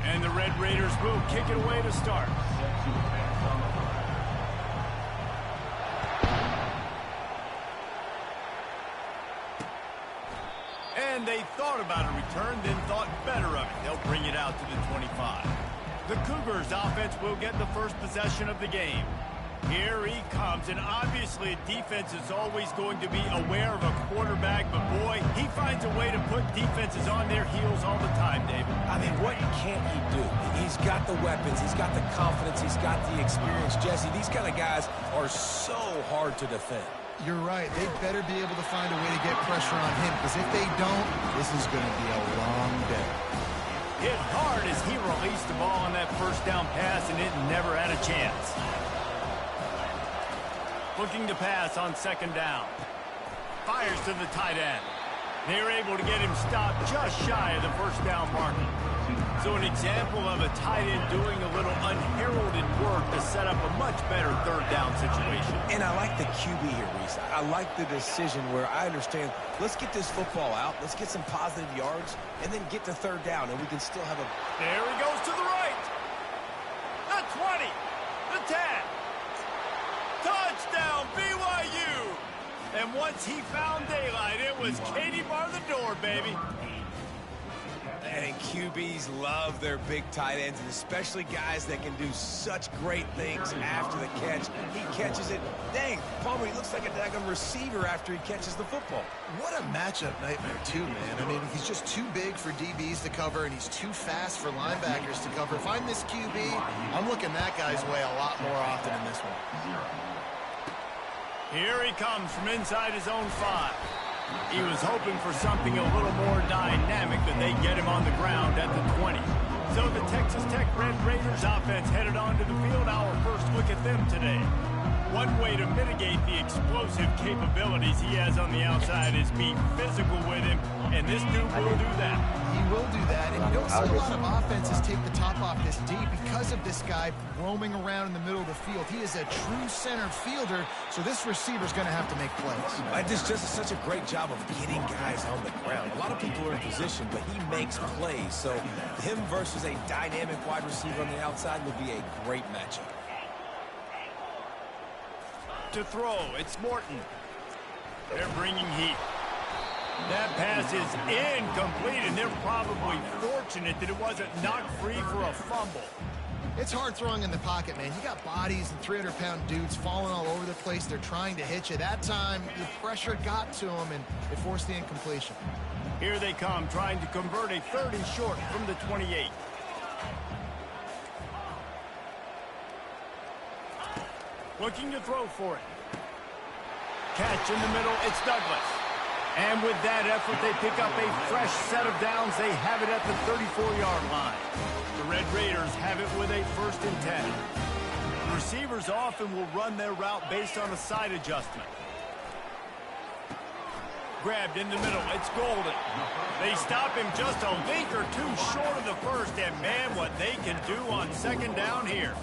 And the Red Raiders will kick it away to start. And they thought about a return, then thought better of it. They'll bring it out to the 25. The Cougars offense will get the first possession of the game. Here he comes, and obviously defense is always going to be aware of a quarterback, but boy, he finds a way to put defenses on their heels all the time, David. I mean, what can't he do? He's got the weapons, he's got the confidence, he's got the experience. Jesse, these kind of guys are so hard to defend. You're right. They better be able to find a way to get pressure on him, because if they don't, this is going to be a long day. Hit hard as he released the ball on that first down pass, and it never had a chance. Looking to pass on second down. Fires to the tight end. They're able to get him stopped just shy of the first down marker. So an example of a tight end doing a little unheralded work to set up a much better third down situation. And I like the QB here, Reese. I like the decision where I understand, let's get this football out, let's get some positive yards, and then get to third down, and we can still have a... There he goes to the right. The 20. The 10. Touchdown, BYU! And once he found daylight, it was Katie bar the door, baby. And QBs love their big tight ends, and especially guys that can do such great things after the catch. He catches it. Dang, Palmer, he looks like a daggone receiver after he catches the football. What a matchup nightmare, too, man. I mean, he's just too big for DBs to cover, and he's too fast for linebackers to cover. If I'm this QB, I'm looking that guy's way a lot more often in this one. Here he comes from inside his own 5. He was hoping for something a little more dynamic, but they get him on the ground at the 20. So the Texas Tech Red Raiders offense headed onto the field. Our first look at them today. One way to mitigate the explosive capabilities he has on the outside is be physical with him, and this dude will do that. He will do that, and you don't see a lot of offenses take the top off this D because of this guy roaming around in the middle of the field. He is a true center fielder, so this receiver's going to have to make plays. This just such a great job of getting guys on the ground. A lot of people are in position, but he makes plays, so him versus a dynamic wide receiver on the outside would be a great matchup. To throw, it's Morton. They're bringing heat. That pass is incomplete, and they're probably fortunate that it wasn't knocked free for a fumble. It's hard throwing in the pocket, man. You got bodies and 300-pound dudes falling all over the place. They're trying to hit you. That time, the pressure got to them, and it forced the incompletion. Here they come, trying to convert a 3rd and short from the 28. Looking to throw for it. Catch in the middle, it's Douglas. And with that effort, they pick up a fresh set of downs. They have it at the 34-yard line. The Red Raiders have it with a 1st and 10. The receivers often will run their route based on a side adjustment. Grabbed in the middle, it's Golden. They stop him just a link or two short of the first, and man, what they can do on 2nd down here.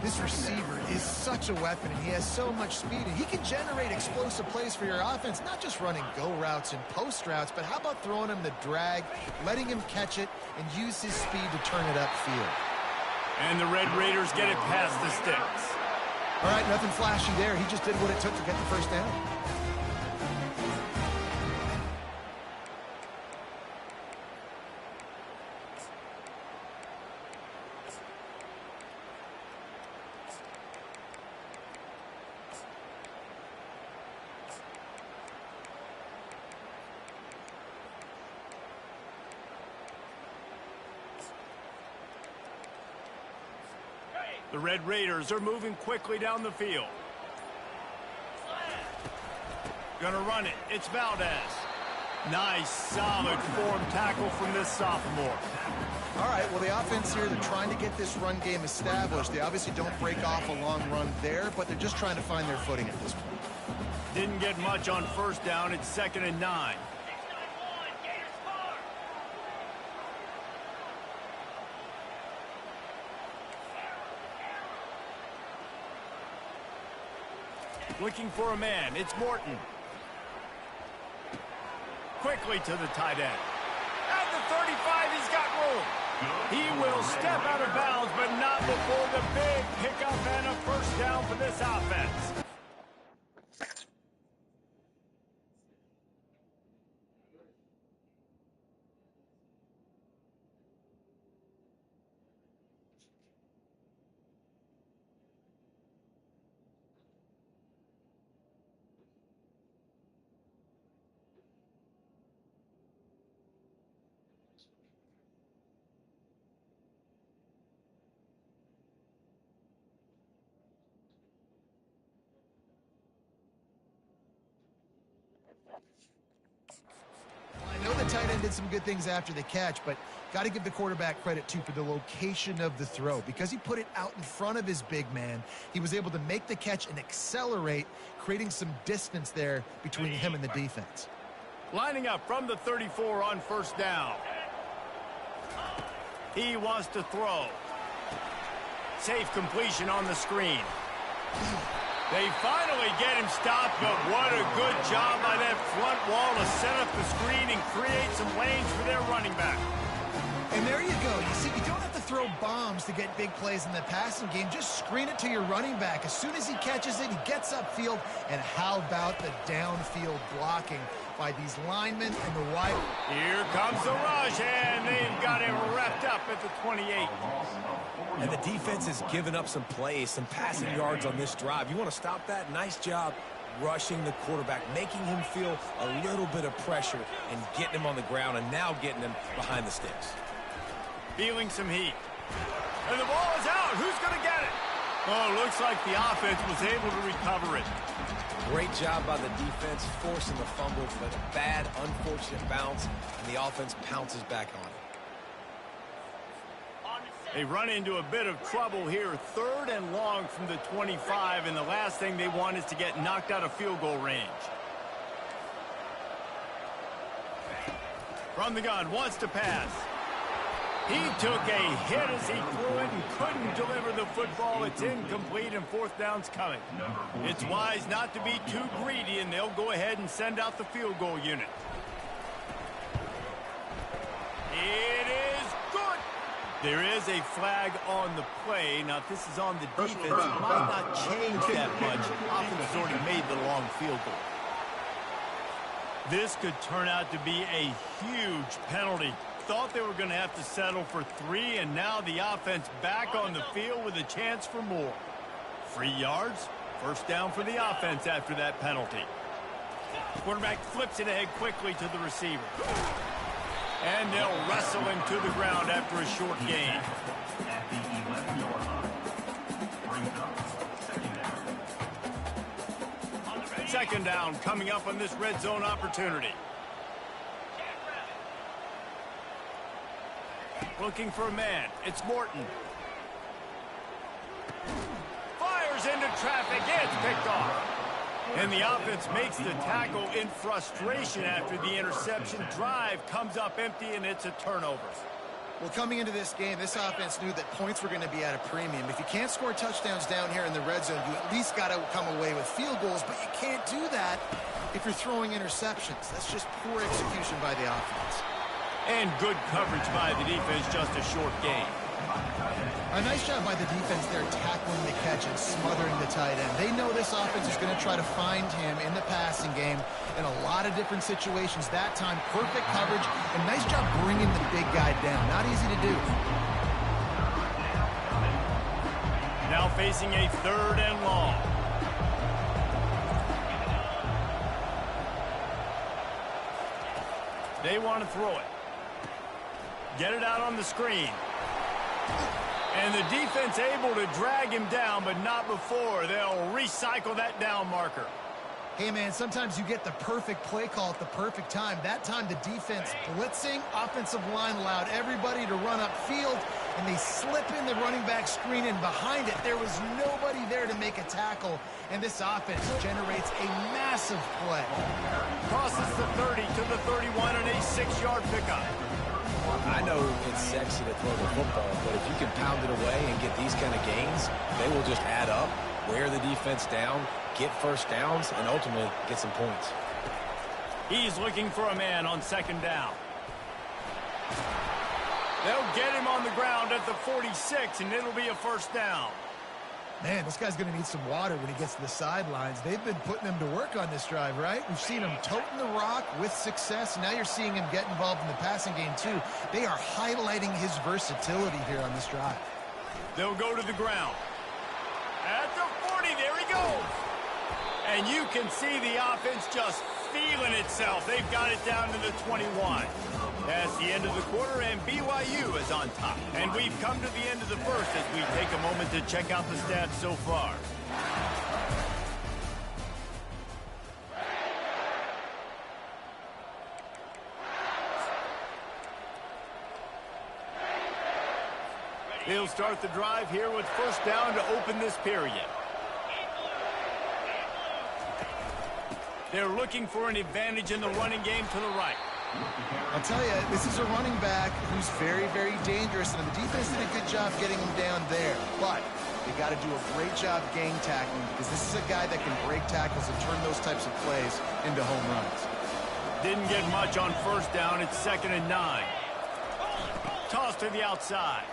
This receiver is such a weapon, and he has so much speed, and he can generate explosive plays for your offense, not just running go routes and post routes, but how about throwing him the drag, letting him catch it, and use his speed to turn it upfield. And the Red Raiders get it past the sticks. All right, nothing flashy there. He just did what it took to get the first down. The Red Raiders are moving quickly down the field. Gonna run it. It's Valdez. Nice, solid form tackle from this sophomore. All right, well, the offense here, they're trying to get this run game established. They obviously don't break off a long run there, but they're just trying to find their footing at this point. Didn't get much on 1st down. It's 2nd and 9. Looking for a man. It's Morton. Quickly to the tight end. At the 35, he's got room. He will step out of bounds, but not before the big pickup and a first down for this offense. I know the tight end did some good things after the catch, but got to give the quarterback credit, too, for the location of the throw. Because he put it out in front of his big man, he was able to make the catch and accelerate, creating some distance there between him and the defense. Lining up from the 34 on first down. He wants to throw. Safe completion on the screen. They finally get him stopped, but what a good job by that front wall to set up the screen and create some lanes for their running back. And there you go. You see, you don't have to throw bombs to get big plays in the passing game. Just screen it to your running back. As soon as he catches it, he gets upfield. And how about the downfield blocking by these linemen and the wide. Here comes the rush, and they've got him wrapped up at the 28. And the defense has given up some plays, some passing yards on this drive. You want to stop that? Nice job rushing the quarterback, making him feel a little bit of pressure and getting him on the ground and now getting him behind the sticks. Feeling some heat. And the ball is out. Who's going to get it? Oh, looks like the offense was able to recover it. Great job by the defense, forcing the fumble, but a bad, unfortunate bounce, and the offense pounces back on it. They run into a bit of trouble here, 3rd and long from the 25, and the last thing they want is to get knocked out of field goal range. From the gun, wants to pass. He took a hit as he threw it and couldn't deliver the football. It's incomplete and 4th down's coming. It's wise not to be too greedy, and they'll go ahead and send out the field goal unit. It is good. There is a flag on the play. Now, if this is on the defense, it might not change that much. Offense has already made the long field goal. This could turn out to be a huge penalty. Thought they were going to have to settle for 3, and now the offense back on the field with a chance for more. 3 yards, 1st down for the offense after that penalty. Quarterback flips it ahead quickly to the receiver. And they'll wrestle him to the ground after a short gain. Second down coming up on this red zone opportunity. Looking for a man. It's Morton. Fires into traffic. It's picked off. And the offense makes the tackle in frustration after the interception. Drive comes up empty, and it's a turnover. Well, coming into this game, this offense knew that points were going to be at a premium. If you can't score touchdowns down here in the red zone, you at least got to come away with field goals, but you can't do that if you're throwing interceptions. That's just poor execution by the offense. And good coverage by the defense, just a short gain. A nice job by the defense there tackling the catch and smothering the tight end. They know this offense is going to try to find him in the passing game in a lot of different situations. That time, perfect coverage, and nice job bringing the big guy down. Not easy to do. Now facing a 3rd and long. They want to throw it. Get it out on the screen. And the defense able to drag him down, but not before. They'll recycle that down marker. Hey, man, sometimes you get the perfect play call at the perfect time. That time the defense blitzing, offensive line allowed everybody to run upfield, and they slip in the running back screen, and behind it there was nobody there to make a tackle, and this offense generates a massive play. Crosses the 30 to the 31 and a 6-yard pickup. I know it's sexy to throw the football, but if you can pound it away and get these kind of gains, they will just add up, wear the defense down, get first downs, and ultimately get some points. He's looking for a man on 2nd down. They'll get him on the ground at the 46, and it'll be a first down. Man, this guy's going to need some water when he gets to the sidelines. They've been putting him to work on this drive, right? We've seen him toting the rock with success. Now you're seeing him get involved in the passing game, too. They are highlighting his versatility here on this drive. They'll go to the ground. At the 40, there he goes. And you can see the offense just feeling itself. They've got it down to the 21. That's the end of the quarter, and BYU is on top. And we've come to the end of the first as we take a moment to check out the stats so far. They'll start the drive here with first down to open this period. They're looking for an advantage in the running game to the right. I'll tell you, this is a running back who's very, very dangerous, and the defense did a good job getting him down there. But they got to do a great job gang tackling because this is a guy that can break tackles and turn those types of plays into home runs. Didn't get much on first down. It's 2nd and 9. Toss to the outside.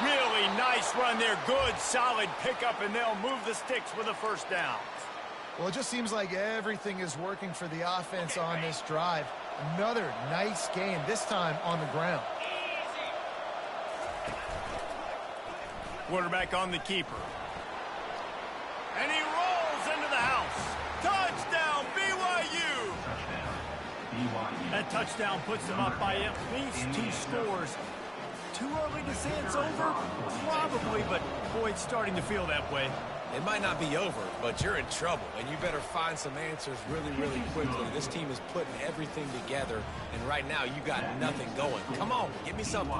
Really nice run there. Good, solid pickup, and they'll move the sticks with a first down. Well, it just seems like everything is working for the offense on this drive. Another nice game, this time on the ground. Quarterback on the keeper. And he rolls into the house. Touchdown, BYU! That touchdown puts them up by at least 2 scores. Too early to say it's over? Probably, but boy, it's starting to feel that way. It might not be over, but you're in trouble, and you better find some answers really, really quickly. This team is putting everything together, and right now you got nothing going. Come on, give me something.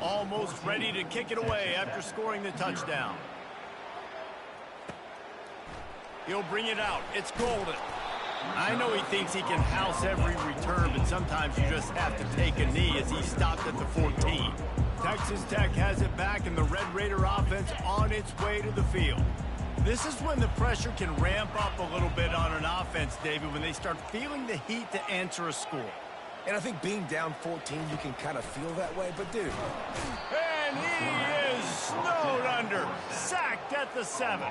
Almost ready to kick it away after scoring the touchdown. He'll bring it out. It's golden. I know he thinks he can house every return, but sometimes you just have to take a knee as he stopped at the 14. Texas Tech has it back, and the Red Raider offense on its way to the field. This is when the pressure can ramp up a little bit on an offense, David, when they start feeling the heat to answer a score. And I think being down 14, you can kind of feel that way, but dude. And he is snowed under, sacked at the 7.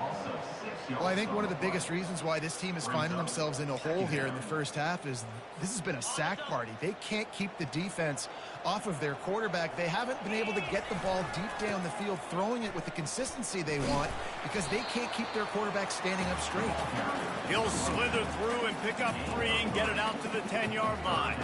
Well, I think one of the biggest reasons why this team is finding themselves in a hole here in the first half is this has been a sack party. They can't keep the defense off of their quarterback. They haven't been able to get the ball deep down the field, throwing it with the consistency they want because they can't keep their quarterback standing up straight. He'll slither through and pick up 3 and get it out to the 10-yard line.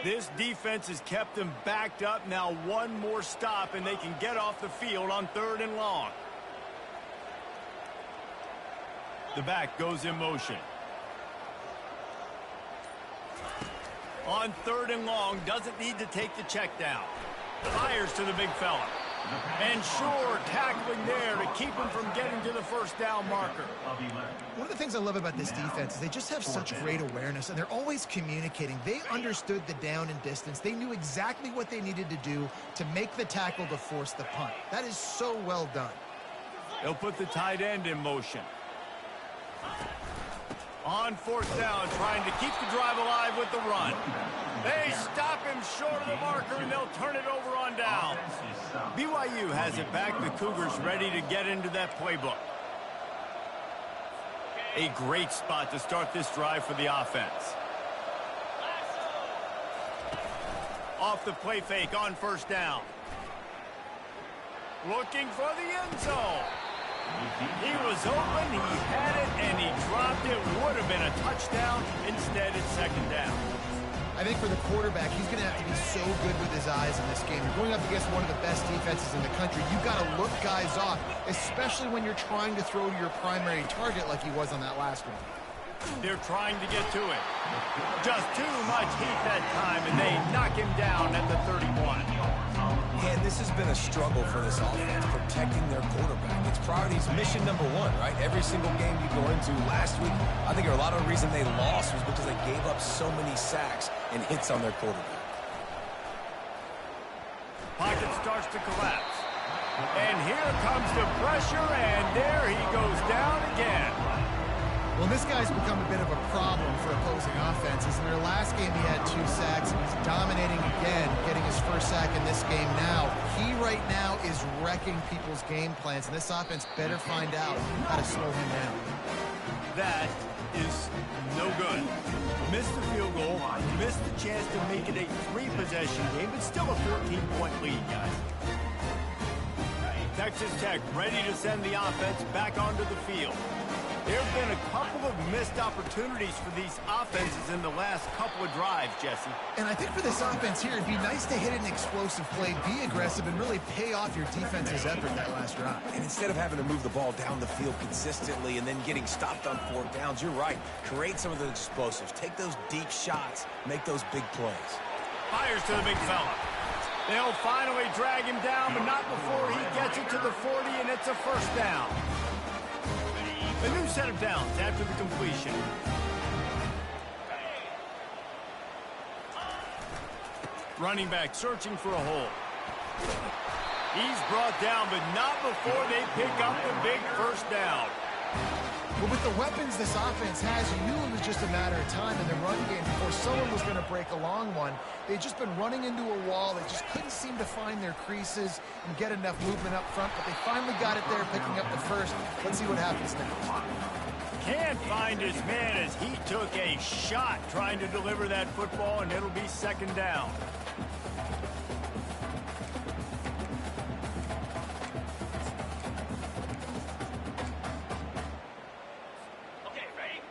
This defense has kept them backed up. Now one more stop, and they can get off the field on 3rd and long. The back goes in motion. On 3rd and long, doesn't need to take the check down. Fires to the big fella. And sure, tackling there to keep him from getting to the first down marker. One of the things I love about this defense is they just have such great awareness, and they're always communicating. They understood the down and distance. They knew exactly what they needed to do to make the tackle to force the punt. That is so well done. They'll put the tight end in motion. On 4th down, trying to keep the drive alive with the run. They stop him short of the marker, and they'll turn it over on down. BYU has it back. The Cougars ready to get into that playbook. A great spot to start this drive for the offense. Off the play fake on 1st down. Looking for the end zone. He was open, he had it, and he dropped it. Would have been a touchdown. Instead, it's 2nd down. I think for the quarterback, he's going to have to be so good with his eyes in this game. You're going up against one of the best defenses in the country. You've got to look guys off, especially when you're trying to throw to your primary target like he was on that last one. They're trying to get to it. Just too much heat that time, and they knock him down at the 31. And this has been a struggle for this offense, protecting their quarterback. It's priorities mission number 1, right? Every single game you go into last week, I think a lot of the reason they lost was because they gave up so many sacks and hits on their quarterback. Pocket starts to collapse. And here comes the pressure, and there he goes down again. Well, this guy's become a bit of a problem for opposing offenses. In their last game, he had 2 sacks, and he's dominating again, getting his first sack in this game now. He right now is wrecking people's game plans, and this offense better find out how to slow him down. That is no good. Missed the field goal, missed the chance to make it a 3-possession game, but still a 14-point lead, guys. Texas Tech ready to send the offense back onto the field. There have been a couple of missed opportunities for these offenses in the last couple of drives, Jesse. And I think for this offense here, it'd be nice to hit an explosive play, be aggressive, and really pay off your defense's effort that last drive. And instead of having to move the ball down the field consistently and then getting stopped on 4th downs, you're right. Create some of those explosives. Take those deep shots. Make those big plays. Fires to the big fella. They'll finally drag him down, but not before he gets it to the 40, and it's a first down. A new set of downs after the completion. Running back searching for a hole. He's brought down, but not before they pick up the big first down. Well, with the weapons this offense has, you knew it was just a matter of time in the run game before someone was going to break a long one. They'd just been running into a wall. They just couldn't seem to find their creases and get enough movement up front, but they finally got it there, picking up the first. Let's see what happens next. Can't find his man as he took a shot trying to deliver that football, and it'll be second down.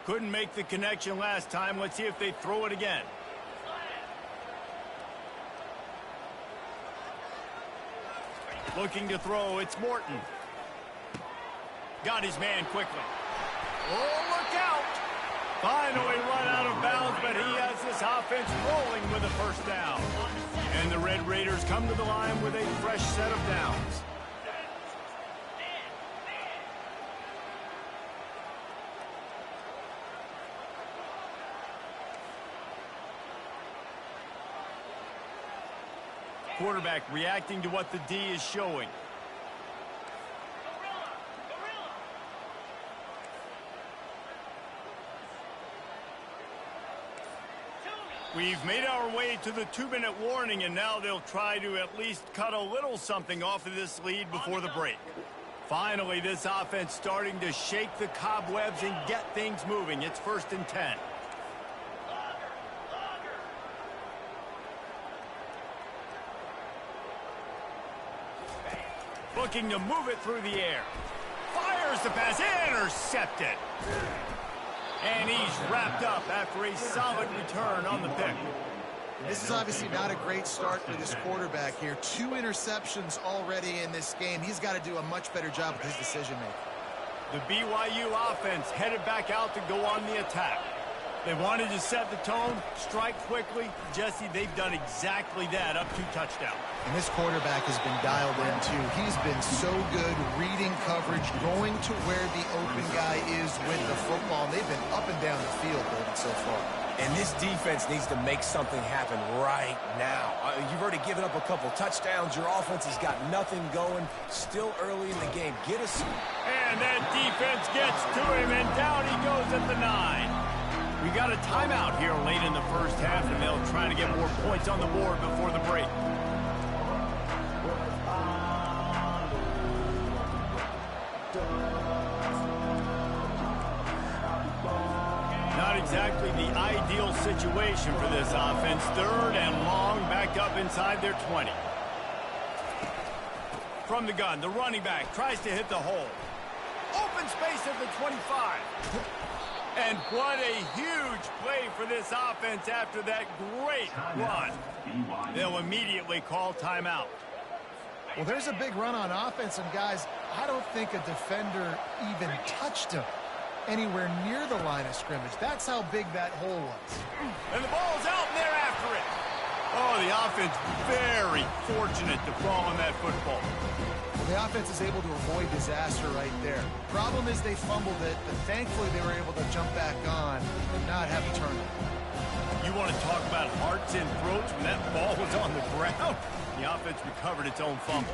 Couldn't make the connection last time. Let's see if they throw it again. Looking to throw, it's Morton. Got his man quickly. Oh, look out! Finally run out of bounds, but he has this offense rolling with a first down. And the Red Raiders come to the line with a fresh set of downs. Quarterback reacting to what the D is showing. We've made our way to the 2-minute warning, and now they'll try to at least cut a little something off of this lead before the break. Finally, this offense starting to shake the cobwebs and get things moving. It's 1st and 10. Looking to move it through the air. Fires the pass, intercepted. And he's wrapped up after a solid return on the pick. This is obviously not a great start for this quarterback here. 2 interceptions already in this game. He's got to do a much better job with his decision-making. The BYU offense headed back out to go on the attack. They wanted to set the tone, strike quickly. Jesse, they've done exactly that, up 2 touchdowns. And this quarterback has been dialed in, too. He's been so good reading coverage, going to where the open guy is with the football. They've been up and down the field, David, so far. And this defense needs to make something happen right now. You've already given up a couple touchdowns. Your offense has got nothing going. Still early in the game. Get us. And that defense gets to him, and down he goes at the 9. We got a timeout here late in the first half, and they'll try to get more points on the board before the break. Not exactly the ideal situation for this offense. 3rd and long, back up inside their 20. From the gun, the running back tries to hit the hole. Open space at the 25. And what a huge play for this offense after that great run. They'll immediately call timeout. Well, there's a big run on offense, and guys, I don't think a defender even touched him anywhere near the line of scrimmage. That's how big that hole was. And the ball's out, and they're after it. Oh, the offense very fortunate to fall on that football. Well, the offense is able to avoid disaster right there. Problem is they fumbled it, but thankfully they were able to jump back on and not have a turnover. You want to talk about hearts and throats when that ball was on the ground? The offense recovered its own fumble.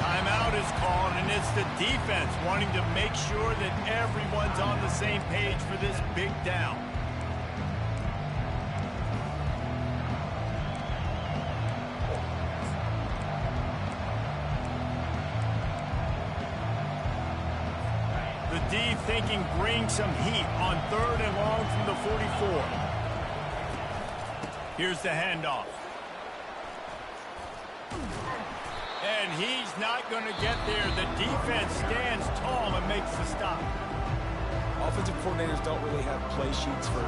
Timeout is called, and it's the defense wanting to make sure that everyone's on the same page for this big down. The D thinking bring some heat on 3rd and long from the 44. Here's the handoff. And he's not going to get there. The defense stands tall and makes the stop. Offensive coordinators don't really have play sheets for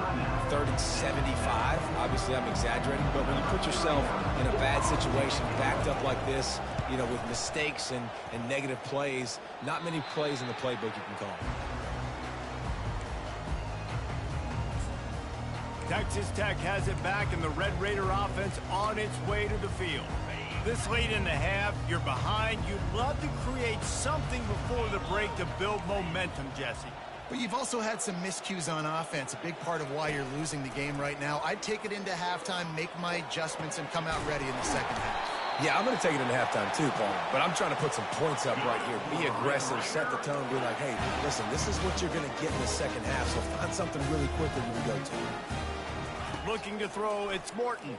3rd and 75. Obviously, I'm exaggerating, but when you put yourself in a bad situation, backed up like this, you know, with mistakes and negative plays, not many plays in the playbook you can call. Texas Tech has it back, and the Red Raider offense on its way to the field. This late in the half, you're behind. You'd love to create something before the break to build momentum, Jesse. But you've also had some miscues on offense, a big part of why you're losing the game right now. I'd take it into halftime, make my adjustments, and come out ready in the second half. Yeah, I'm going to take it into halftime too, Paul. But I'm trying to put some points up right here. Be aggressive, set the tone, be like, hey, listen, this is what you're going to get in the second half, so find something really quick that you can go to. Looking to throw, it's Morton.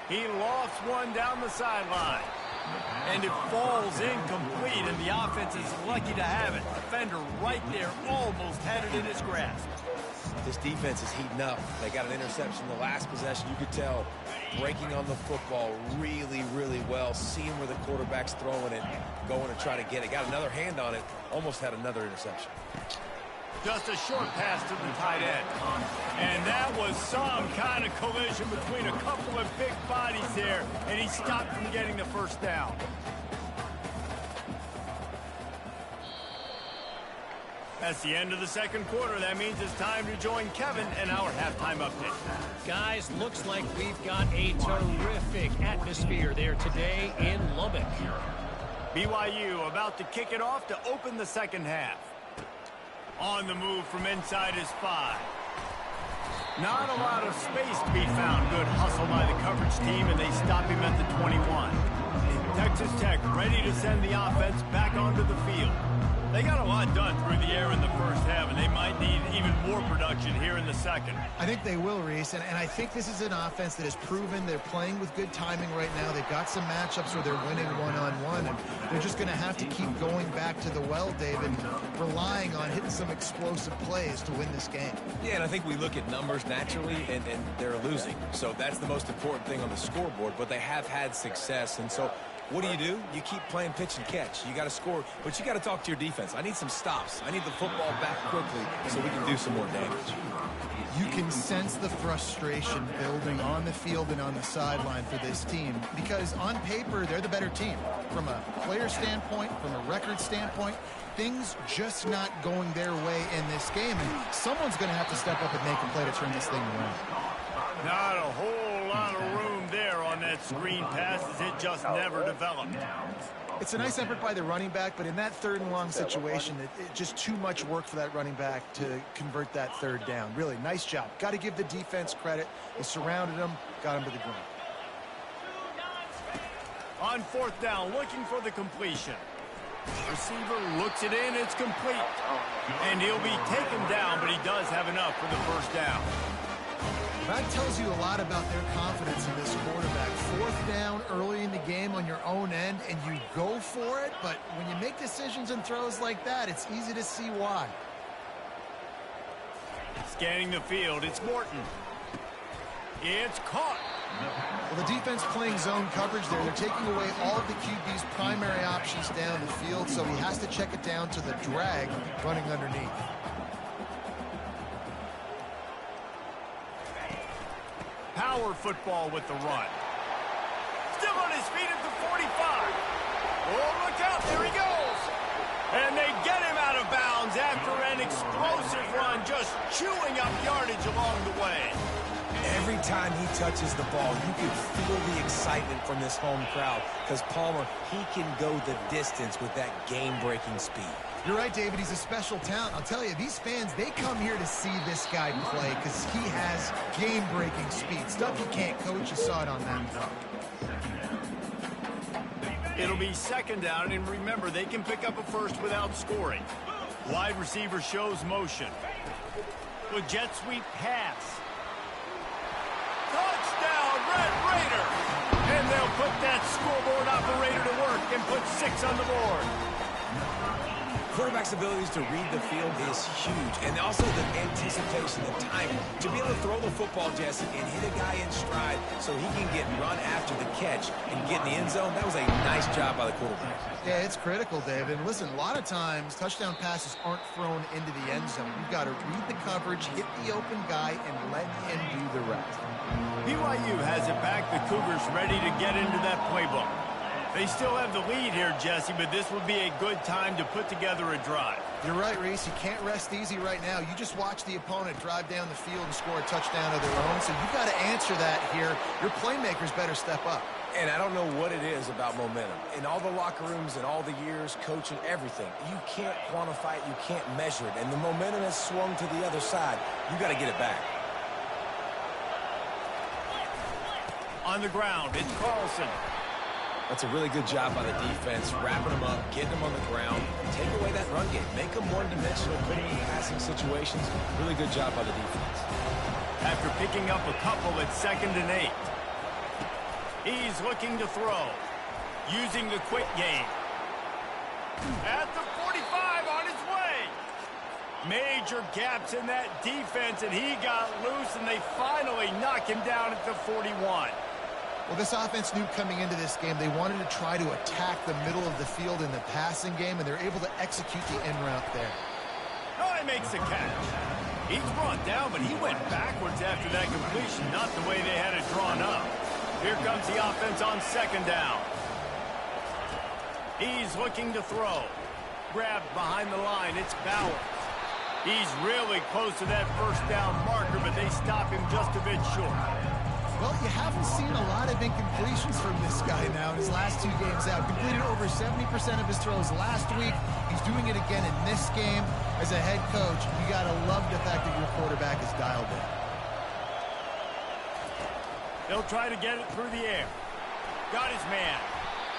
He lofts one down the sideline. And it falls incomplete, and the offense is lucky to have it. Defender right there almost had it in his grasp. This defense is heating up. They got an interception the last possession. You could tell breaking on the football really, really well, seeing where the quarterback's throwing it, going to try to get it. Got another hand on it, almost had another interception. Just a short pass to the tight end. And that was some kind of collision between a couple of big bodies there, and he stopped from getting the first down. That's the end of the second quarter. That means it's time to join Kevin and our halftime update. Guys, looks like we've got a terrific atmosphere there today in Lubbock. BYU about to kick it off to open the second half. On the move from inside his 5. Not a lot of space to be found. Good hustle by the coverage team, and they stop him at the 21. Texas Tech ready to send the offense back onto the field. They got a lot done through the air in the first half, and they might need even more production here in the second. I think they will, Reese, and I think this is an offense that has proven they're playing with good timing right now. They've got some matchups where they're winning one-on-one, and they're just going to have to keep going back to the well, David, relying on hitting some explosive plays to win this game. Yeah, and I think we look at numbers naturally, and they're losing. So that's the most important thing on the scoreboard, but they have had success, and so what do? You keep playing pitch and catch. You got to score, but you got to talk to your defense. I need some stops. I need the football back quickly so we can do some more damage. You can sense the frustration building on the field and on the sideline for this team because on paper, they're the better team. From a player standpoint, from a record standpoint, things just not going their way in this game, and someone's going to have to step up and make a play to turn this thing around. Not a whole lot of room there on that screen pass as it just never developed. It's a nice effort by the running back, but in that 3rd and long situation, it just too much work for that running back to convert that 3rd down. Really, nice job. Got to give the defense credit. They surrounded him, got him to the ground. On 4th down, looking for the completion. Receiver looks it in, it's complete. And he'll be taken down, but he does have enough for the first down. That tells you a lot about their confidence in this quarterback. 4th down early in the game on your own end, and you go for it, but when you make decisions and throws like that, it's easy to see why. Scanning the field, it's Morton. It's caught. Well, the defense playing zone coverage there. They're taking away all of the QB's primary options down the field, so he has to check it down to the drag running underneath. Power football with the run. Still on his feet at the 45. Oh, look out, there he goes. And they get him out of bounds after an explosive run, just chewing up yardage along the way. Every time he touches the ball, you can feel the excitement from this home crowd because Palmer, he can go the distance with that game-breaking speed. You're right, David. He's a special talent. I'll tell you, these fans, they come here to see this guy play because he has game-breaking speed. Stuff you can't coach. You saw it on that throw. It'll be second down, and remember, they can pick up a first without scoring. Wide receiver shows motion. With jet sweep pass. Touchdown, Red Raider! And they'll put that scoreboard operator to work and put 6 on the board. Quarterback's abilities to read the field is huge, and also the anticipation, the timing. To be able to throw the football, Jesse, and hit a guy in stride so he can get run after the catch and get in the end zone, that was a nice job by the quarterback. Yeah, it's critical, David. And listen, a lot of times, touchdown passes aren't thrown into the end zone. You've got to read the coverage, hit the open guy, and let him do the rest. BYU has it back. The Cougars ready to get into that playbook. They still have the lead here, Jesse, but this would be a good time to put together a drive. You're right, Reese. You can't rest easy right now. You just watch the opponent drive down the field and score a touchdown of their own, so you've got to answer that here. Your playmakers better step up. And I don't know what it is about momentum. In all the locker rooms and all the years, coaching, everything, you can't quantify it, you can't measure it. And the momentum has swung to the other side. You got to get it back. On the ground, it's Carlson. That's a really good job by the defense, wrapping them up, getting them on the ground, take away that run game, make them one-dimensional, put them in passing situations. Really good job by the defense. After picking up a couple at 2nd and 8. He's looking to throw, using the quick game. At the 45 on his way. Major gaps in that defense, and he got loose, and they finally knock him down at the 41. Well, this offense knew coming into this game they wanted to try to attack the middle of the field in the passing game, and they're able to execute the end route there. Oh, he makes a catch. He's brought down, but he went backwards after that completion, not the way they had it drawn up. Here comes the offense on 2nd down. He's looking to throw. Grabbed behind the line, it's Bauer. He's really close to that first down marker, but they stop him just a bit short. Well, you haven't seen a lot of incompletions from this guy now in his last 2 games out. Completed over 70% of his throws last week. He's doing it again in this game. As a head coach, you got to love the fact that your quarterback is dialed in. They'll try to get it through the air. Got his man.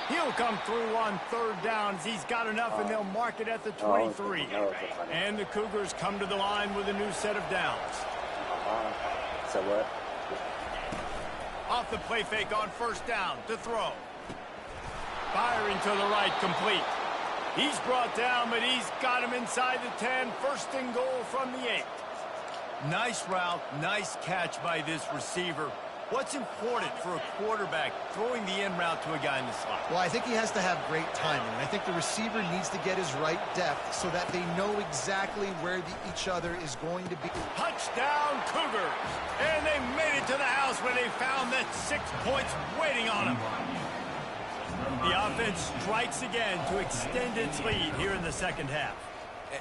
He'll come through on 3rd down. He's got enough, and they'll mark it at the 23. And the Cougars come to the line with a new set of downs. So what? Off the play fake on 1st down to throw. Firing to the right, complete. He's brought down, but he's got him inside the 10. 1st and goal from the 8. Nice route, nice catch by this receiver. What's important for a quarterback throwing the in route to a guy in the slot? Well, I think he has to have great timing. I think the receiver needs to get his right depth so that they know exactly where each other is going to be. Touchdown, Cougars! And they made it to the house where they found that 6 points waiting on them. The offense strikes again to extend its lead here in the 2nd half.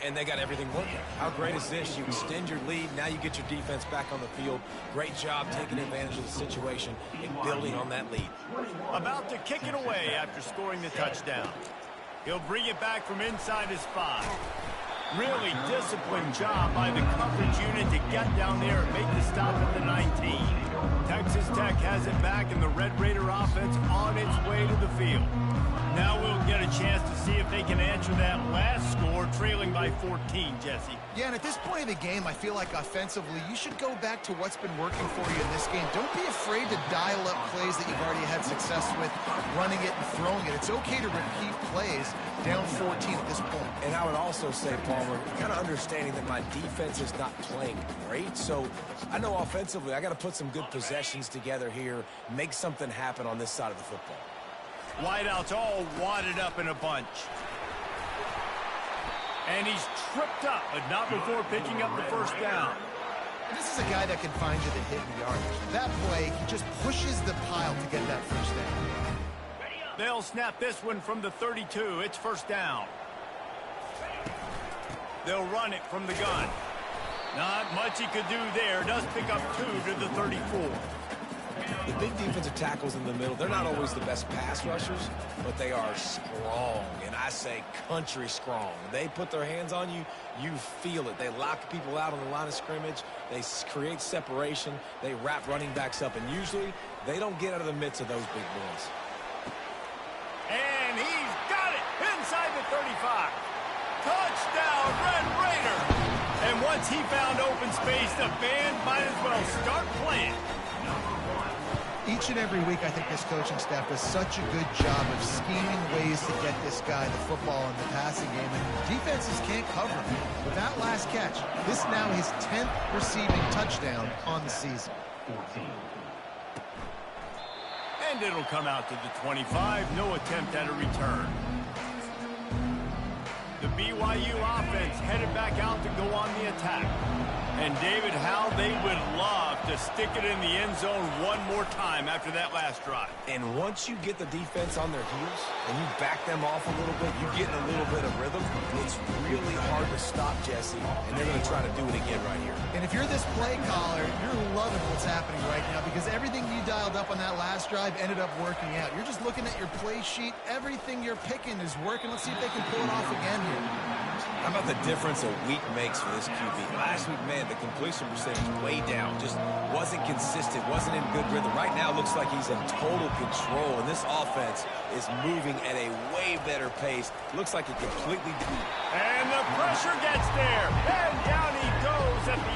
And they got everything working. How great is this? You extend your lead. Now you get your defense back on the field. Great job taking advantage of the situation and building on that lead. About to kick it away after scoring the touchdown. He'll bring it back from inside his 5. Really disciplined job by the coverage unit to get down there and make the stop at the 19. Texas Tech has it back, and the Red Raider offense on its way to the field. Now we'll get a chance to see if they can answer that last score, trailing by 14, Jesse. Yeah, and at this point of the game, I feel like offensively, you should go back to what's been working for you in this game. Don't be afraid to dial up plays that you've already had success with, running it and throwing it. It's okay to repeat plays down 14 at this point. And I would also say, Palmer, kind of understanding that my defense is not playing great, so I know offensively I got to put some good possessions together here, make something happen on this side of the football. Wideouts all wadded up in a bunch. And he's tripped up, but not before picking up the 1st down. And this is a guy that can find you the hidden yardage. That play, he just pushes the pile to get that 1st down. They'll snap this one from the 32. It's 1st down. They'll run it from the gun. Not much he could do there. Does pick up 2 to the 34. The big defensive tackles in the middle, they're not always the best pass rushers, but they are strong, and I say country strong. They put their hands on you, you feel it. They lock people out on the line of scrimmage. They create separation. They wrap running backs up, and usually they don't get out of the midst of those big boys. And he's got it inside the 35. Touchdown, Red Raider. And once he found open space, the band might as well start playing. Each and every week, I think this coaching staff does such a good job of scheming ways to get this guy the football in the passing game, and defenses can't cover him. With that last catch, this is now his 10th receiving touchdown on the season. And it'll come out to the 25. No attempt at a return. The BYU offense headed back out to go on the attack. And David, how they would love to stick it in the end zone one more time after that last drive. And once you get the defense on their heels and you back them off a little bit, you get in a little bit of rhythm, it's really hard to stop, Jesse, and they're going to try to do it again right here. And if you're this play caller, you're loving what's happening right now because everything you dialed up on that last drive ended up working out. You're just looking at your play sheet. Everything you're picking is working. Let's see if they can pull it off again here. How about the difference a week makes for this QB? Last week, man, the completion percentage way down. Just wasn't consistent, wasn't in good rhythm. Right now, looks like he's in total control, and this offense is moving at a way better pace. Looks like it completely... And the pressure gets there, and down he goes at the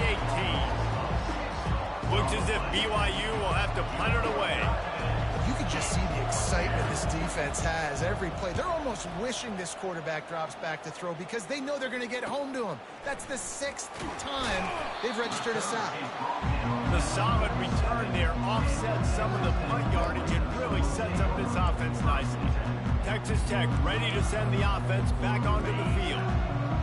18. Looks as if BYU will have to punt it away. You can just see the excitement this defense has every play. They're almost wishing this quarterback drops back to throw because they know they're going to get home to him. That's the 6th time they've registered a sack. The solid return there offsets some of the punt yardage and really sets up this offense nicely. Texas Tech ready to send the offense back onto the field.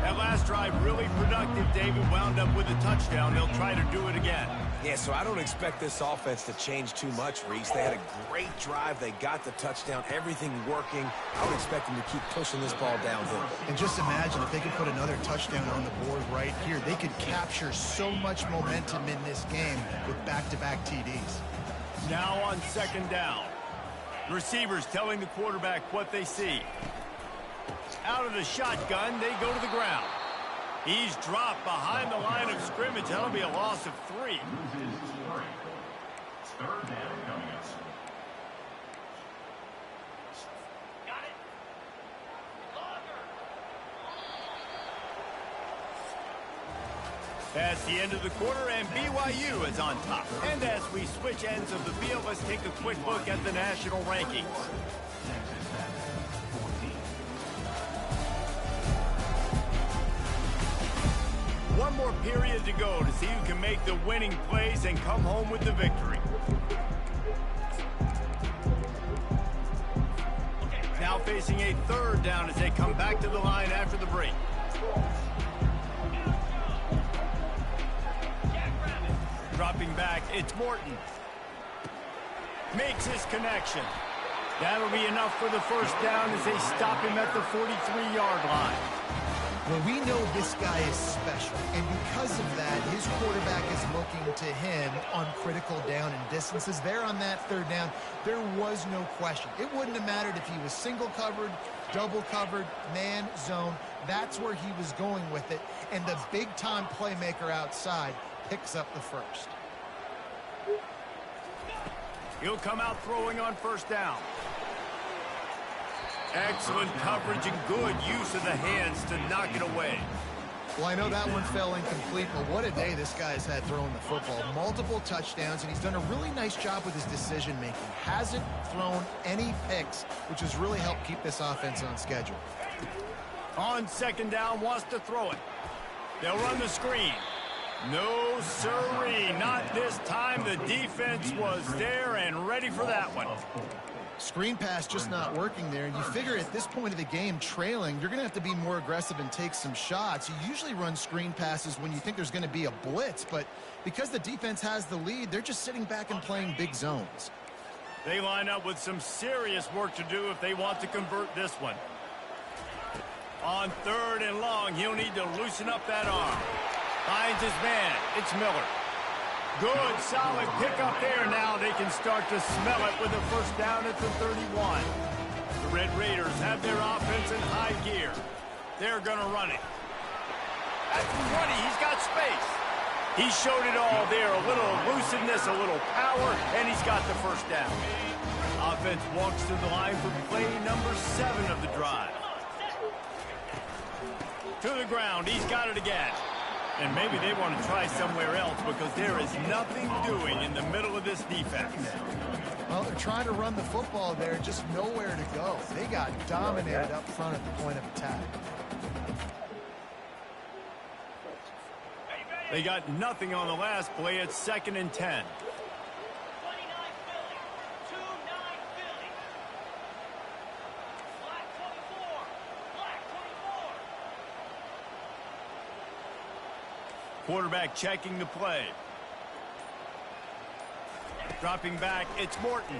That last drive really productive. David wound up with a touchdown. They'll try to do it again. Yeah, so I don't expect this offense to change too much, Reese. They had a great drive. They got the touchdown, everything working. I would expect them to keep pushing this ball downhill. And just imagine if they could put another touchdown on the board right here. They could capture so much momentum in this game with back-to-back TDs. Now on second down. Receivers telling the quarterback what they see. Out of the shotgun, they go to the ground. He's dropped behind the line of scrimmage. That'll be a loss of 3. Third down coming up. That's the end of the quarter, and BYU is on top. And as we switch ends of the field, let's take a quick look at the national rankings. One more period to go to see who can make the winning plays and come home with the victory. Now facing a third down as they come back to the line after the break. Dropping back, it's Morton. Makes his connection. That'll be enough for the first down as they stop him at the 43-yard line. Well, we know this guy is special, and because of that, his quarterback is looking to him on critical down and distances. There on that third down, there was no question. It wouldn't have mattered if he was single covered, double covered, man, zone. That's where he was going with it, and the big-time playmaker outside picks up the first. He'll come out throwing on first down. Excellent coverage and good use of the hands to knock it away. Well, I know that one fell incomplete, but what a day this guy's had throwing the football. Multiple touchdowns, and he's done a really nice job with his decision-making. Hasn't thrown any picks, which has really helped keep this offense on schedule. On second down, wants to throw it. They'll run the screen. No, sirree, not this time. The defense was there and ready for that one. Screen pass just not working there, and you figure at this point of the game, trailing, you're going to have to be more aggressive and take some shots. You usually run screen passes when you think there's going to be a blitz, but because the defense has the lead, they're just sitting back and playing big zones. They line up with some serious work to do if they want to convert this one. On third and long, he'll need to loosen up that arm. Finds his man. It's Miller. Good, solid pickup there. Now they can start to smell it with a first down at the 31. The Red Raiders have their offense in high gear. They're going to run it. At the 20, he's got space. He showed it all there. A little elusiveness, a little power, and he's got the first down. Offense walks to the line for play number 7 of the drive. To the ground, he's got it again. And maybe they want to try somewhere else because there is nothing doing in the middle of this defense. Well, they're trying to run the football there, just nowhere to go. They got dominated up front at the point of attack. They got nothing on the last play. It's 2nd and 10. Quarterback checking the play. Dropping back, it's Morton.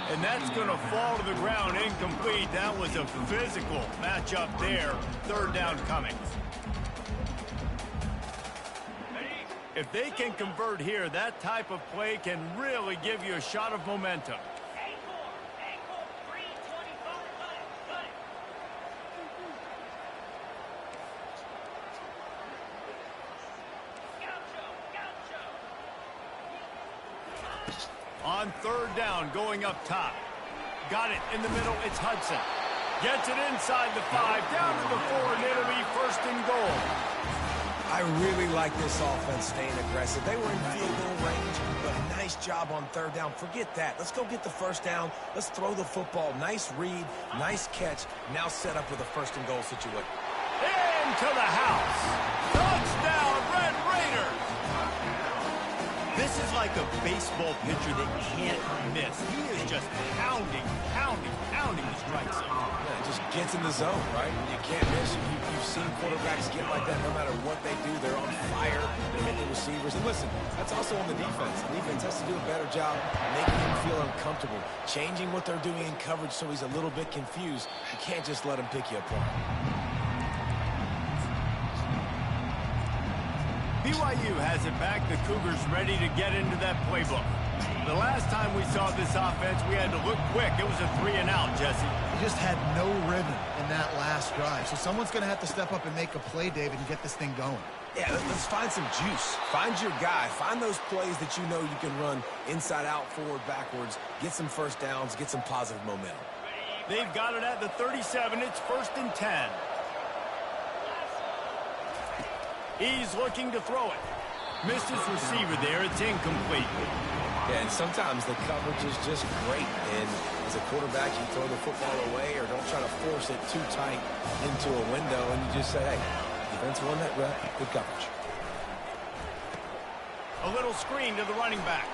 And that's going to fall to the ground incomplete. That was a physical matchup there. 3rd down coming. If they can convert here, that type of play can really give you a shot of momentum. On 3rd down, going up top. Got it in the middle, it's Hudson. Gets it inside the 5, down to the 4, and it'll be 1st and goal. I really like this offense staying aggressive. They were in field goal range, but nice job on 3rd down. Forget that. Let's go get the first down. Let's throw the football. Nice read, nice catch. Now set up with a 1st and goal situation. Into the house. Touchdown, Red Raiders. This is like a baseball pitcher that can't miss. He is just pounding the strike zone. Yeah, just gets in the zone, right? You can't miss. You've seen quarterbacks get like that no matter what they do. They're on fire. They're hitting the receivers. And listen, that's also on the defense. The defense has to do a better job making him feel uncomfortable, changing what they're doing in coverage so he's a little bit confused. You can't just let him pick you apart. BYU has it back. The Cougars ready to get into that playbook. The last time we saw this offense, we had to look quick. It was a 3-and-out, Jesse. He just had no rhythm in that last drive. So someone's going to have to step up and make a play, David, and get this thing going. Yeah, let's find some juice. Find your guy. Find those plays that you know you can run inside out, forward, backwards. Get some first downs. Get some positive momentum. They've got it at the 37. It's 1st and 10. He's looking to throw it. Missed his receiver there. It's incomplete. Yeah, and sometimes the coverage is just great. And as a quarterback, you throw the football away or don't try to force it too tight into a window. And you just say, hey, defense won that rep. Good coverage. A little screen to the running back.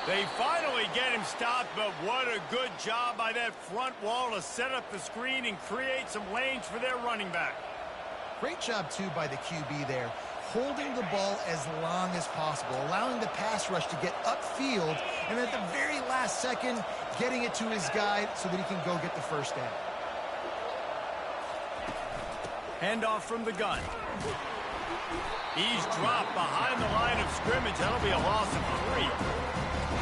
They finally get him stopped, but what a good job by that front wall to set up the screen and create some lanes for their running back. Great job, too, by the QB there, holding the ball as long as possible, allowing the pass rush to get upfield, and at the very last second, getting it to his guy so that he can go get the first down. Handoff from the gun. He's dropped behind the line of scrimmage. That'll be a loss of 3.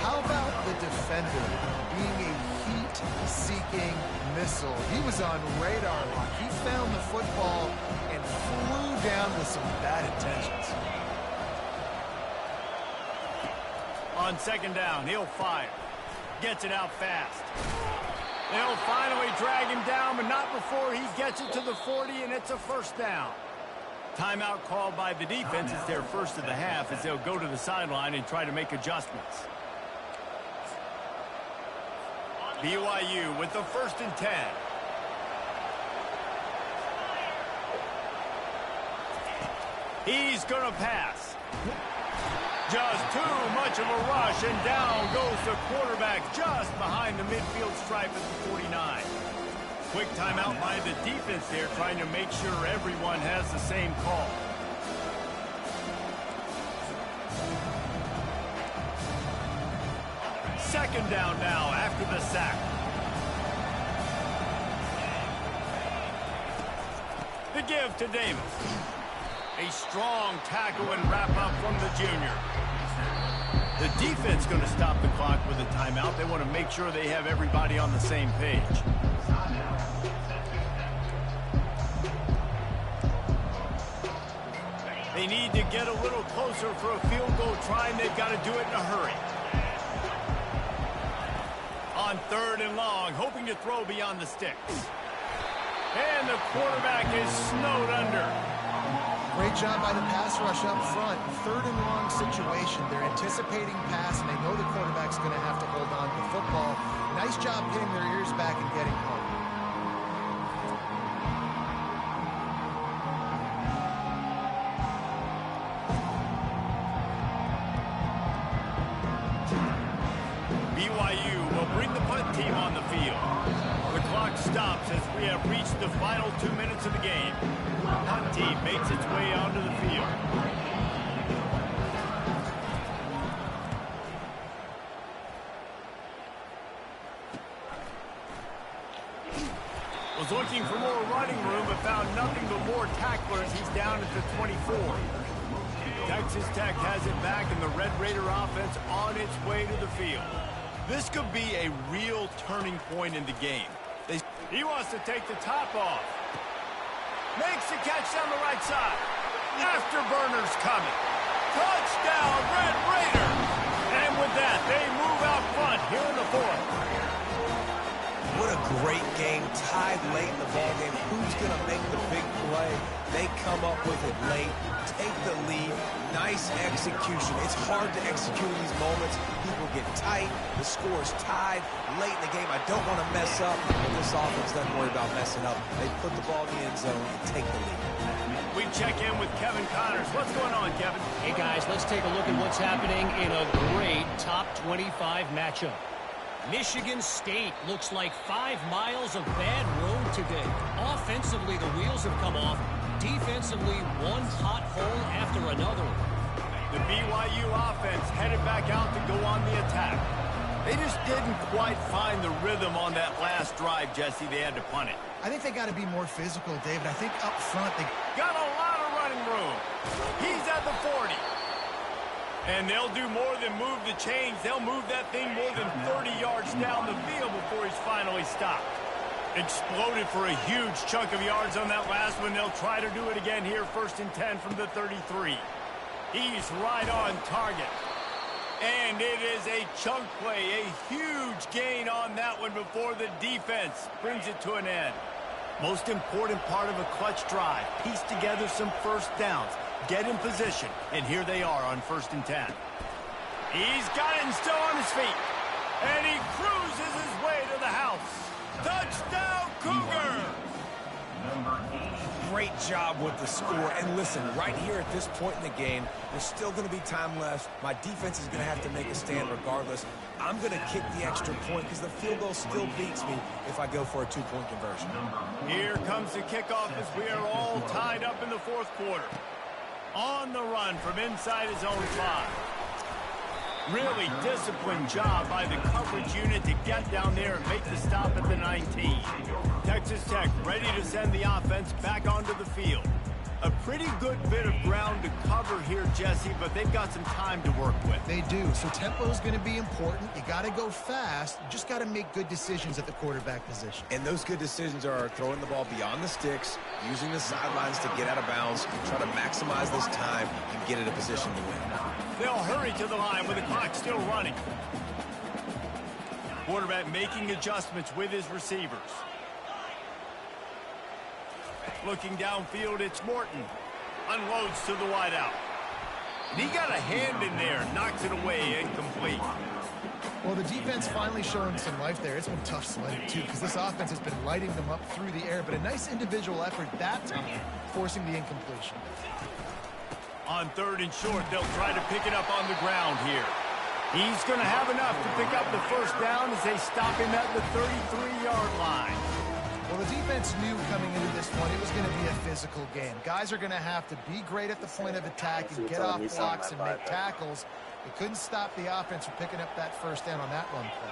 How about the defender being a heat-seeking missile? He was on radar lock. He found the football and flew down with some bad intentions. On 2nd down, he'll fire. Gets it out fast. They'll finally drag him down, but not before he gets it to the 40, and it's a 1st down. Timeout called by the defense. It's their first of the half as they'll go to the sideline and try to make adjustments. BYU with the 1st and 10. He's going to pass. Just too much of a rush, and down goes the quarterback just behind the midfield stripe at the 49. Quick timeout by the defense there, trying to make sure everyone has the same call. Second down now after the sack. The give to Davis. A strong tackle and wrap up from the junior. The defense going to stop the clock with a timeout. They want to make sure they have everybody on the same page. They need to get a little closer for a field goal try, and they've got to do it in a hurry. On 3rd and long, hoping to throw beyond the sticks. And the quarterback is snowed under. Great job by the pass rush up front. 3rd and long situation. They're anticipating pass, and they know the quarterback's going to have to hold on to the football. Nice job getting their ears back and getting home. BYU will bring the punt team on the field. The clock stops as we have reached the final 2 minutes of the game. The punt team makes its way onto the field. Was looking for more running room, but found nothing but more tacklers. He's down at the 24. Texas Tech has it back, and the Red Raider offense on its way to the field. This could be a real turning point in the game. He wants to take the top off. Makes the catch down the right side. Afterburner's coming. Touchdown, Red Raiders! And with that, they move out front here in the 4th. What a great game, tied late in the ballgame. Who's going to make the big play? They come up with it late, take the lead. Nice execution. It's hard to execute in these moments. People get tight. The score is tied late in the game. I don't want to mess up, but this offense doesn't worry about messing up. They put the ball in the end zone and take the lead. We check in with Kevin Connors. What's going on, Kevin? Hey, guys, let's take a look at what's happening in a great top 25 matchup. Michigan State looks like 5 miles of bad road today. Offensively, the wheels have come off. Defensively, one hot hole after another. The BYU offense headed back out to go on the attack. They just didn't quite find the rhythm on that last drive, Jesse. They had to punt it. I think they got to be more physical, David. I think up front they got a lot of running room. He's at the 40. And they'll do more than move the chains. They'll move that thing more than 30 yards down the field before he's finally stopped. Exploded for a huge chunk of yards on that last one. They'll try to do it again here, 1st and 10 from the 33. He's right on target. And it is a chunk play, a huge gain on that one before the defense brings it to an end. Most important part of a clutch drive, piece together some first downs, get in position, and here they are on 1st and 10. He's got it and still on his feet. And he cruises his way to the house. Touchdown, Cougar! Great job with the score. And listen, right here at this point in the game, there's still going to be time left. My defense is going to have to make a stand regardless. I'm going to kick the extra point because the field goal still beats me if I go for a 2-point conversion. Here comes the kickoff as we are all tied up in the 4th quarter. On the run from inside his own 5. Really disciplined job by the coverage unit to get down there and make the stop at the 19. Texas Tech ready to send the offense back onto the field. A pretty good bit of ground to cover here, Jesse, but they've got some time to work with. They do. So tempo is going to be important. You got to go fast. You just got to make good decisions at the quarterback position. And those good decisions are throwing the ball beyond the sticks, using the sidelines to get out of bounds, try to maximize this time and get in a position to win. They'll hurry to the line with the clock still running. Quarterback making adjustments with his receivers. Looking downfield, it's Morton. Unloads to the wideout. And he got a hand in there, knocks it away, incomplete. Well, the defense finally showing some life there. It's been tough sledding, too, because this offense has been lighting them up through the air. But a nice individual effort that time, forcing the incompletion. On 3rd and short, they'll try to pick it up on the ground here. He's going to have enough to pick up the first down as they stop him at the 33-yard line. Well, the defense knew coming into this one it was going to be a physical game. Guys are going to have to be great at the point of attack and get off blocks and make tackles. They couldn't stop the offense from picking up that first down on that run play.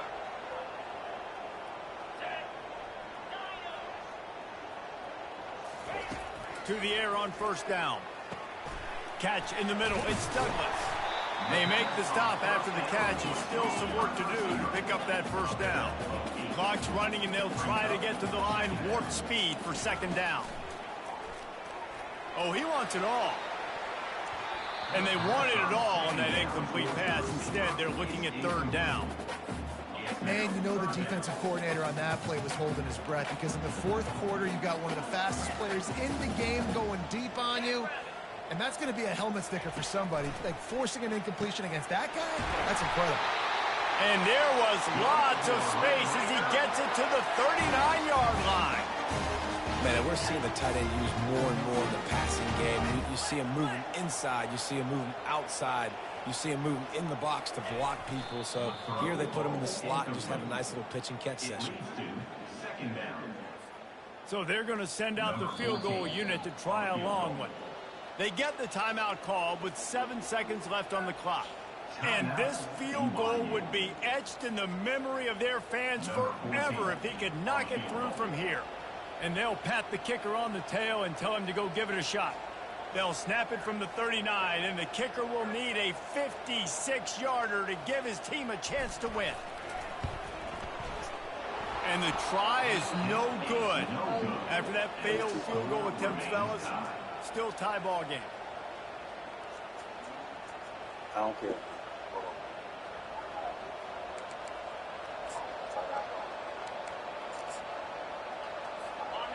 To the air on 1st down. Catch in the middle. It's Douglas. They make the stop after the catch, and still some work to do to pick up that first down. Clock's running, and they'll try to get to the line warp speed for second down. Oh, he wants it all. And they wanted it all on that incomplete pass. Instead, they're looking at third down. Man, you know the defensive coordinator on that play was holding his breath, because in the fourth quarter, you got one of the fastest players in the game going deep on you. And that's going to be a helmet sticker for somebody. Like, forcing an incompletion against that guy, that's incredible. And there was lots of space as he gets it to the 39-yard line. Man, we're seeing the tight end used more and more in the passing game. You see him moving inside. You see him moving outside. You see him moving in the box to block people. So here they put him in the slot and just have a nice little pitch and catch session. So they're going to send out the field goal unit to try a long one. They get the timeout call with 7 seconds left on the clock. And this field goal would be etched in the memory of their fans forever if he could knock it through from here. And they'll pat the kicker on the tail and tell him to go give it a shot. They'll snap it from the 39, and the kicker will need a 56-yarder to give his team a chance to win. And the try is no good. After that failed field goal attempt, fellas, still tie ball game. I don't care.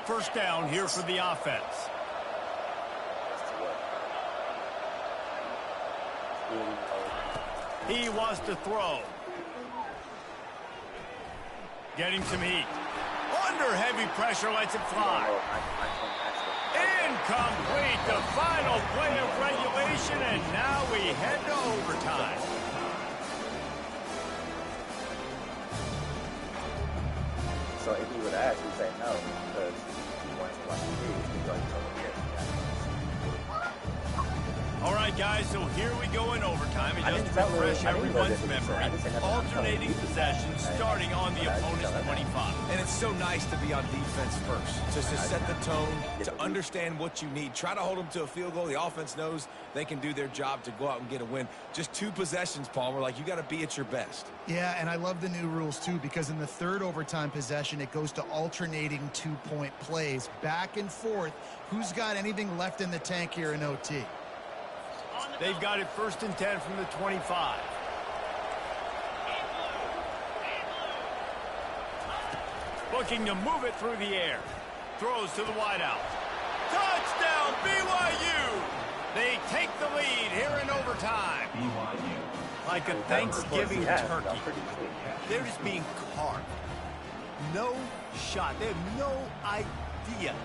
First down here for the offense. He wants to throw. Getting some heat. Under heavy pressure, lets it fly. Incomplete, the final play of regulation, and now we head to overtime. So if he would ask, he'd say no, because he wants to watch the game. He's like, All right, guys, so here we go in overtime. And just to refresh everyone's memory, alternating possession starting on the opponent's 25. And it's so nice to be on defense first, just to set the tone, to understand what you need. Try to hold them to a field goal. The offense knows they can do their job to go out and get a win. Just 2 possessions, Paul. We're like, you got to be at your best. Yeah, and I love the new rules, too, because in the third overtime possession, it goes to alternating 2-point plays, back and forth. Who's got anything left in the tank here in OT? They've got it 1st and 10 from the 25. Looking to move it through the air. Throws to the wideout. Touchdown, BYU! They take the lead here in overtime. Like a Thanksgiving turkey. They're just being carved. No shot. They have no idea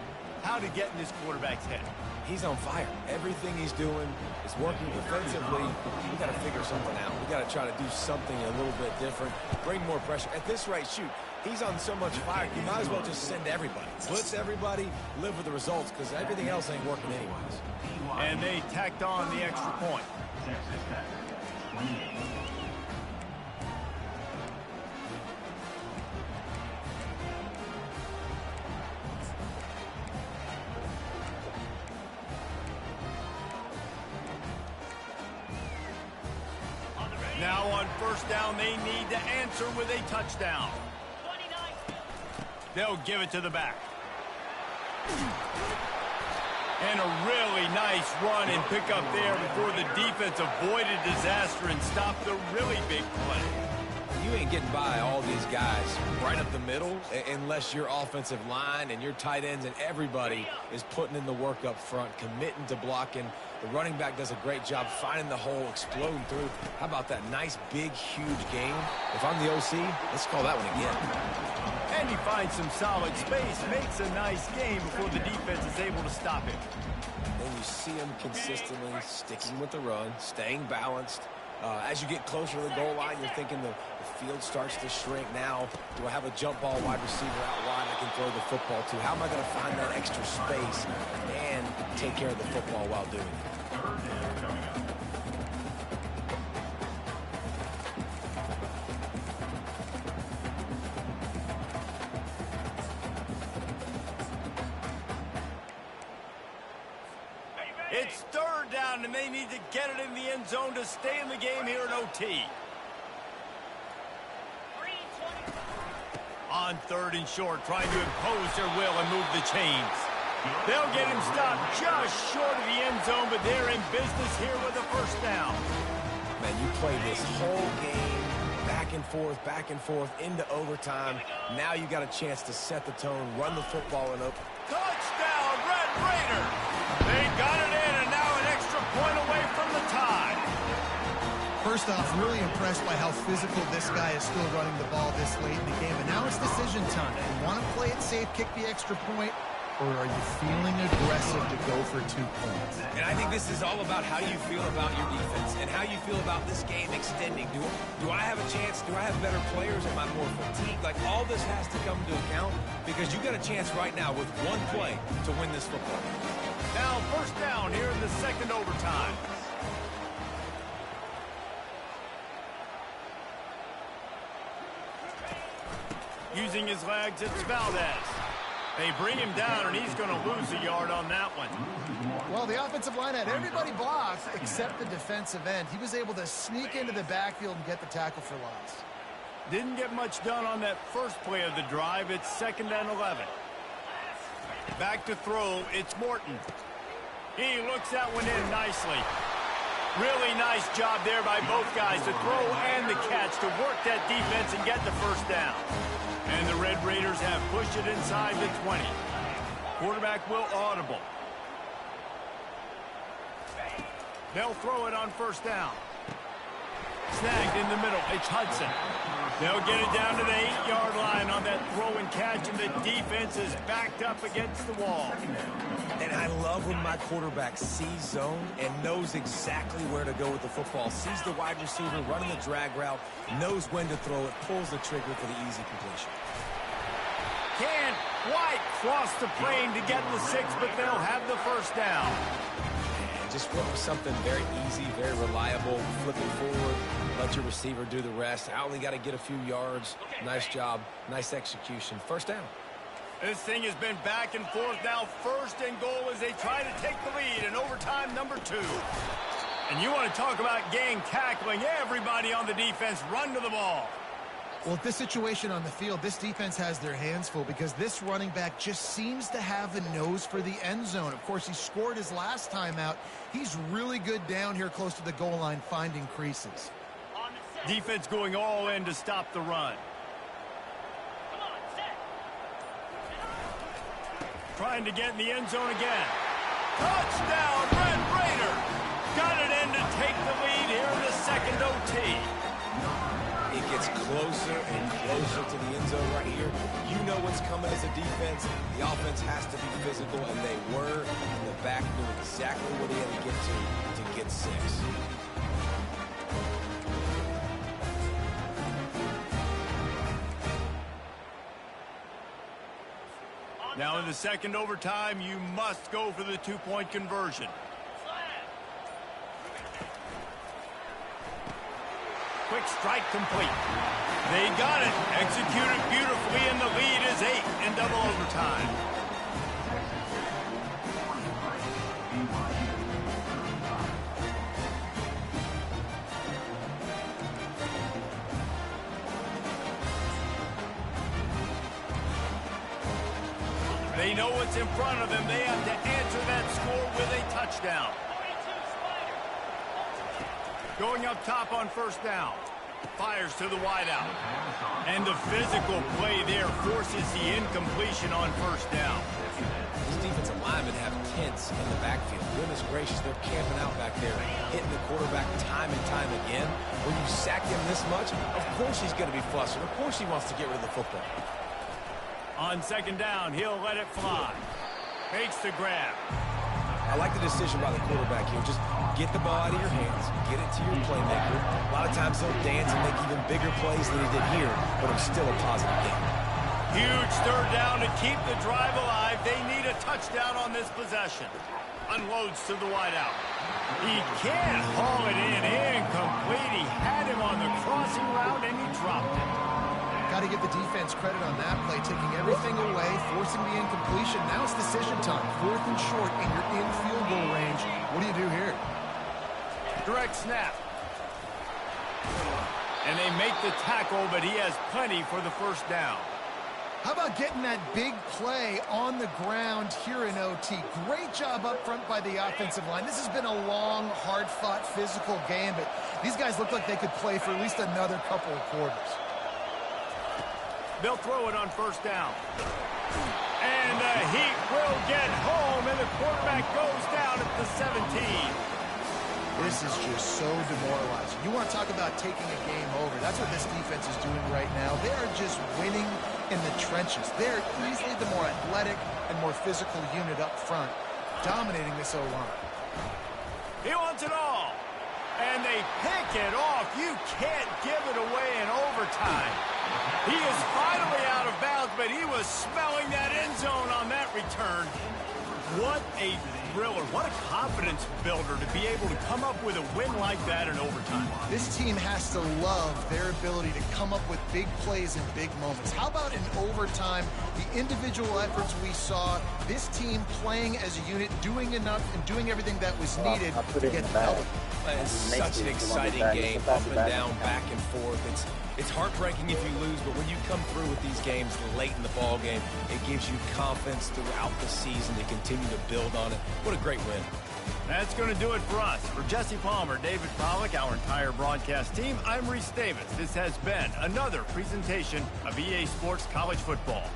how to get in this quarterback's head. He's on fire. Everything he's doing is working defensively. We got to figure something out. We got to try to do something a little bit different. Bring more pressure. At this rate, shoot, he's on so much fire. You might as well just send everybody. Blitz everybody, live with the results, because everything else ain't working anyways. And they tacked on the extra point. Now on first down, they need to answer with a touchdown. They'll give it to the back. And a really nice run and pick up there before the defense avoided disaster and stopped the really big play. You ain't getting by all these guys right up the middle unless your offensive line and your tight ends and everybody is putting in the work up front, committing to blocking. The running back does a great job finding the hole, exploding through. How about that nice, big, huge game? If I'm the OC, let's call that one again. And he finds some solid space, makes a nice game before the defense is able to stop him. And you see him consistently sticking with the run, staying balanced. As you get closer to the goal line, you're thinking the field starts to shrink. Now, do I have a jump ball wide receiver out wide I can throw the football to? How am I going to find that extra space and take care of the football while doing it? It's 3rd third down, and they need to get it in the end zone to stay in the game here in OT. On third and short, trying to impose their will and move the chains. They'll get him stopped just short of the end zone, but they're in business here with a first down. Man, you play this whole game back and forth into overtime. Now you got a chance to set the tone, run the football, and open. Touchdown, Red Raider! They got it in, and now an extra point away from the tie. First off, really impressed by how physical this guy is still running the ball this late in the game. And now it's decision time. You want to play it safe, kick the extra point, or are you feeling aggressive to go for 2 points? And I think this is all about how you feel about your defense and how you feel about this game extending. Do I have a chance? Do I have better players? Am I more fatigued? Like, all this has to come to account because you got a chance right now with one play to win this football game. Now first down here in the second overtime. Using his legs, it's Valdez. They bring him down, and he's going to lose a yard on that one. Well, the offensive line had everybody blocked except the defensive end. He was able to sneak into the backfield and get the tackle for loss. Didn't get much done on that first play of the drive. It's 2nd and 11. Back to throw, it's Morton. He looks that one in nicely. Really nice job there by both guys to throw and the catch to work that defense and get the first down. And the Red Raiders have pushed it inside the 20. Quarterback will audible. They'll throw it on first down. Snagged in the middle. It's Hudson. They'll get it down to the 8-yard line on that throw and catch, and the defense is backed up against the wall. And I love when my quarterback sees zone and knows exactly where to go with the football. Sees the wide receiver running the drag route, knows when to throw it, pulls the trigger for the easy completion. Can't quite cross the plane to get the 6, but they'll have the first down. And just went with something very easy, very reliable, flipping forward, let your receiver do the rest. I only got to get a few yards. Nice job, nice execution. First down. This thing has been back and forth now. First and goal as they try to take the lead in overtime number 2. And you want to talk about gang tackling. Everybody on the defense run to the ball. Well, at this situation on the field, this defense has their hands full because this running back just seems to have a nose for the end zone. Of course, he scored his last time out. He's really good down here close to the goal line finding creases. Defense going all in to stop the run. Trying to get in the end zone again. Touchdown, Red Raider! Got it in to take the lead here in the second OT. It gets closer and closer to the end zone right here. You know what's coming as a defense. The offense has to be physical, and they were. And the back knew exactly where they had to get to get 6. Now in the second overtime, you must go for the 2-point conversion. Quick strike complete. They got it. Executed beautifully, and the lead is 8 in double overtime. They know what's in front of them. They have to answer that score with a touchdown. Going up top on first down. Fires to the wideout. And the physical play there forces the incompletion on first down. These defensive linemen have tents in the backfield. Goodness gracious, they're camping out back there, hitting the quarterback time and time again. When you sack him this much, of course he's going to be flustered. Of course he wants to get rid of the football. On second down, he'll let it fly. Makes the grab. I like the decision by the quarterback here. Just get the ball out of your hands, get it to your playmaker. A lot of times he'll dance and make even bigger plays than he did here, but it's still a positive game. Huge third down to keep the drive alive. They need a touchdown on this possession. Unloads to the wideout. He can't haul it in. Incomplete. He had him on the crossing route, and he dropped it. Got to give the defense credit on that play, taking everything away, forcing the incompletion. Now it's decision time. 4th and short, and you're in field goal range. What do you do here? Direct snap. And they make the tackle, but he has plenty for the first down. How about getting that big play on the ground here in OT? Great job up front by the offensive line. This has been a long, hard-fought, physical game, but these guys look like they could play for at least another couple of quarters. They'll throw it on first down. And the Heat will get home, and the quarterback goes down at the 17. This is just so demoralizing. You want to talk about taking a game over. That's what this defense is doing right now. They are just winning in the trenches. They're easily the more athletic and more physical unit up front, dominating this O-line. He wants it all. And they pick it off. You can't give it away in overtime. He is finally out of bounds, but he was smelling that end zone on that return. What a thriller. What a confidence builder to be able to come up with a win like that in overtime. This team has to love their ability to come up with big plays in big moments. How about in overtime, the individual efforts we saw, this team playing as a unit, doing enough and doing everything that was needed to get the double. It's such an exciting game, up and down, back and forth. It's heartbreaking if you lose, but when you come through with these games late in the ball game, it gives you confidence throughout the season to continue to build on it. What a great win. That's going to do it for us. For Jesse Palmer, David Pollack, our entire broadcast team, I'm Reese Davis. This has been another presentation of EA Sports College Football.